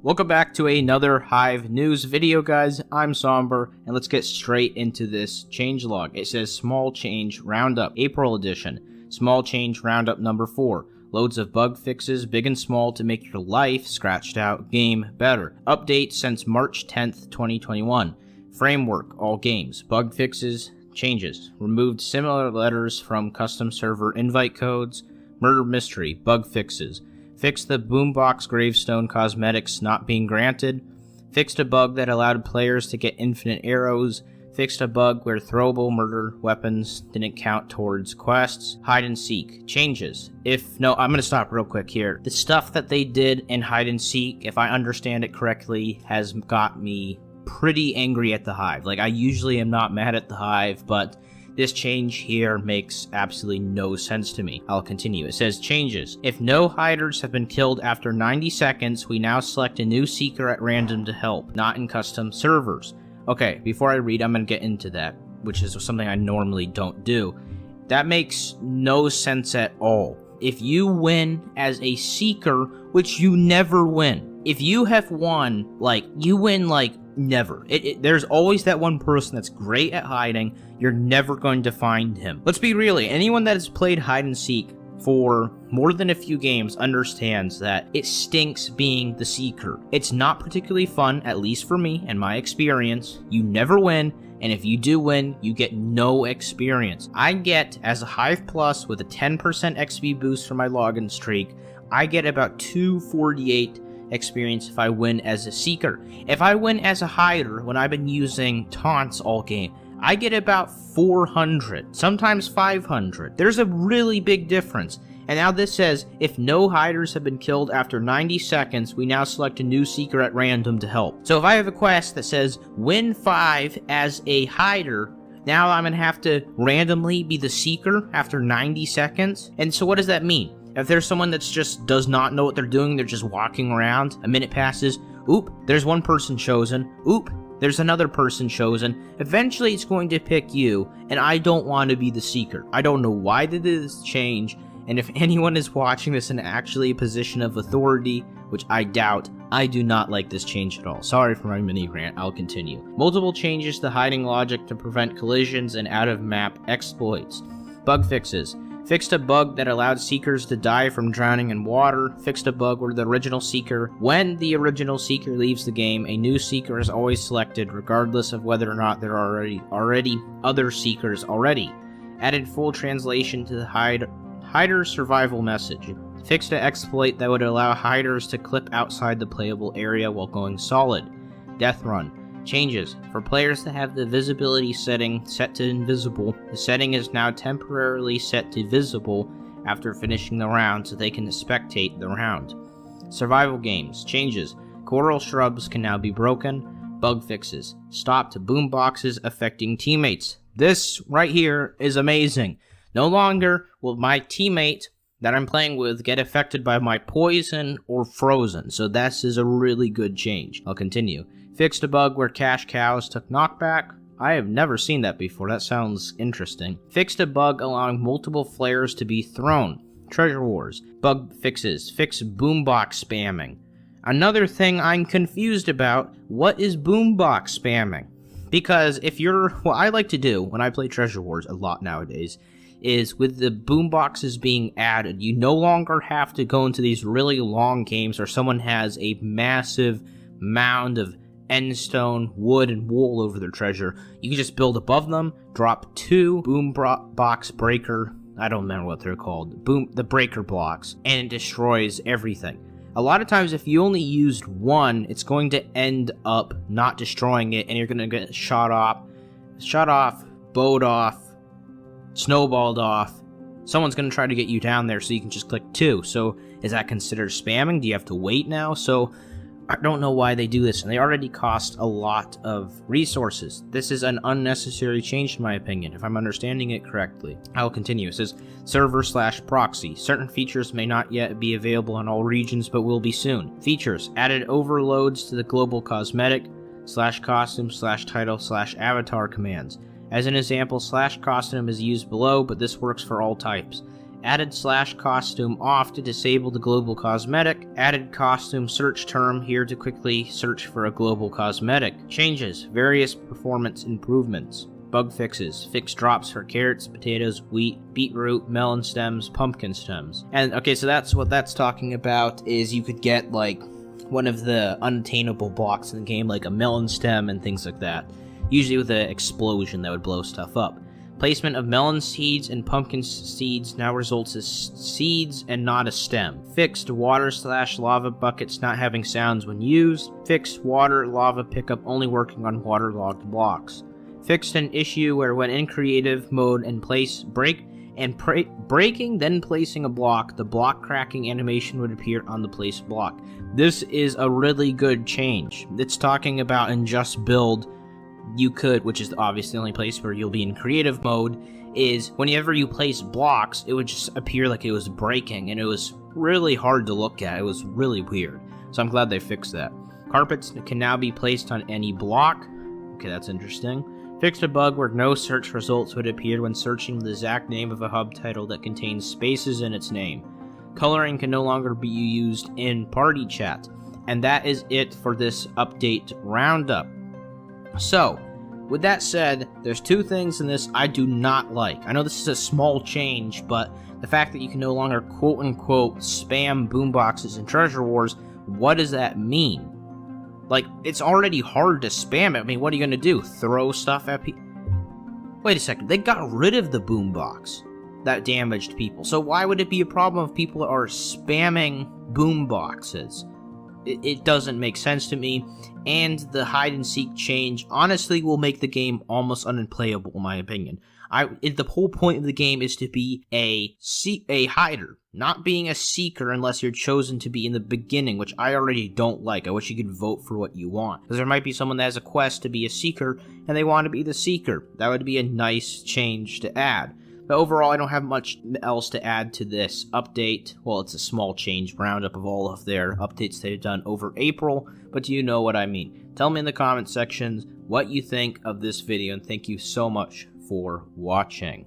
Welcome back to another Hive news video, guys. I'm Somber, and let's get straight into this changelog. It says Small Change Roundup, April edition. Small Change Roundup number 4. Loads of bug fixes, big and small, to make your life, scratched out, game better. Update since March 10th, 2021. Framework, all games. Bug fixes, changes. Removed similar letters from custom server invite codes. Murder mystery, bug fixes. Fixed the boombox gravestone cosmetics not being granted. Fixed a bug that allowed players to get infinite arrows. Fixed a bug where throwable murder weapons didn't count towards quests. Hide and seek. Changes. I'm gonna stop real quick here. The stuff that they did in hide and seek, if I understand it correctly, has got me pretty angry at the Hive. Like, I usually am not mad at the Hive, but this change here makes absolutely no sense to me. I'll continue. It says, changes. If no hiders have been killed after 90 seconds, we now select a new seeker at random to help, not in custom servers. Okay, before I read, I'm going to get into that, which is something I normally don't do. That makes no sense at all. If you win as a seeker, which you never win, if you have won, you win, never. There's always that one person that's great at hiding. You're never going to find him. Let's be real. Anyone that has played hide and seek for more than a few games understands that it stinks being the seeker. It's not particularly fun, at least for me and my experience. You never win, and if you do win, you get no experience. I get, as a Hive Plus with a 10% XP boost for my login streak, I get about 248 experience if I win as a seeker. If I win as a hider, when I've been using taunts all game, I get about 400, sometimes 500. There's a really big difference. And now this says, if no hiders have been killed after 90 seconds, we now select a new seeker at random to help. So if I have a quest that says, win 5 as a hider, now I'm going to have to randomly be the seeker after 90 seconds. And so what does that mean? If there's someone that's just does not know what they're doing, they're just walking around, a minute passes, oop, there's one person chosen, oop, there's another person chosen. Eventually it's going to pick you, and I don't want to be the seeker. I don't know why they did this change, and if anyone is watching this in actually a position of authority, which I doubt, I do not like this change at all. Sorry for my mini rant, I'll continue. Multiple changes to hiding logic to prevent collisions and out-of-map exploits. Bug fixes. Fixed a bug that allowed seekers to die from drowning in water. Fixed a bug where when the original seeker leaves the game, a new seeker is always selected, regardless of whether or not there are already other seekers already. Added full translation to the hider survival message. Fixed an exploit that would allow hiders to clip outside the playable area while going solid. Death run. Changes. For players that have the visibility setting set to invisible, the setting is now temporarily set to visible after finishing the round so they can spectate the round. Survival games. Changes. Coral shrubs can now be broken. Bug fixes. Stopped boomboxes affecting teammates. This right here is amazing. No longer will my teammate that I'm playing with get affected by my poison or frozen, so this is a really good change. I'll continue. Fixed a bug where cash cows took knockback. I have never seen that before. That sounds interesting. Fixed a bug allowing multiple flares to be thrown. Treasure wars. Bug fixes. Fixed boombox spamming. Another thing I'm confused about, what is boombox spamming? Because what I like to do when I play Treasure Wars a lot nowadays is with the boomboxes being added, you no longer have to go into these really long games where someone has a massive mound of endstone, wood, and wool over their treasure. You can just build above them, drop 2 box breaker, I don't remember what they're called, the breaker blocks, and it destroys everything. A lot of times if you only used one, it's going to end up not destroying it, and you're going to get shot off, bowed off, snowballed off. Someone's going to try to get you down there so you can just click 2. So is that considered spamming? Do you have to wait now? So I don't know why they do this, and they already cost a lot of resources. This is an unnecessary change in my opinion, if I'm understanding it correctly. I'll continue. It says, server/proxy. Certain features may not yet be available in all regions, but will be soon. Features. Added overloads to the global cosmetic, /costume, /title, /avatar commands. As an example, /costume is used below, but this works for all types. Added /costume off to disable the global cosmetic. Added costume search term here to quickly search for a global cosmetic. Changes, various performance improvements. Bug fixes, fixed drops for carrots, potatoes, wheat, beetroot, melon stems, pumpkin stems. And okay, so that's what that's talking about, is you could get like one of the unattainable blocks in the game, like a melon stem and things like that. Usually with an explosion that would blow stuff up. Placement of melon seeds and pumpkin seeds now results as seeds and not a stem. Fixed water/lava buckets not having sounds when used. Fixed water lava pickup only working on waterlogged blocks. Fixed an issue where when in creative mode and breaking then placing a block, the block cracking animation would appear on the placed block. This is a really good change. It's talking about in just build, you could, which is obviously the only place where you'll be in creative mode, is whenever you place blocks, it would just appear like it was breaking, and it was really hard to look at. It was really weird. So I'm glad they fixed that. Carpets can now be placed on any block. Okay, that's interesting. Fixed a bug where no search results would appear when searching the exact name of a hub title that contains spaces in its name. Coloring can no longer be used in party chat. And that is it for this update roundup. So, with that said, there's two things in this I do not like. I know this is a small change, but the fact that you can no longer quote-unquote spam boomboxes in Treasure Wars, what does that mean? Like, it's already hard to spam it. I mean, what are you going to do? Throw stuff at people? Wait a second. They got rid of the boombox that damaged people. So why would it be a problem if people are spamming boomboxes? It doesn't make sense to me. And the hide-and-seek change, honestly, will make the game almost unplayable, in my opinion. The whole point of the game is to be a hider, not being a seeker unless you're chosen to be in the beginning, which I already don't like. I wish you could vote for what you want. Because there might be someone that has a quest to be a seeker, and they want to be the seeker. That would be a nice change to add. But overall, I don't have much else to add to this update. Well, it's a small change roundup of all of their updates they've done over April, but you know what I mean. Tell me in the comment sections what you think of this video, and thank you so much for watching.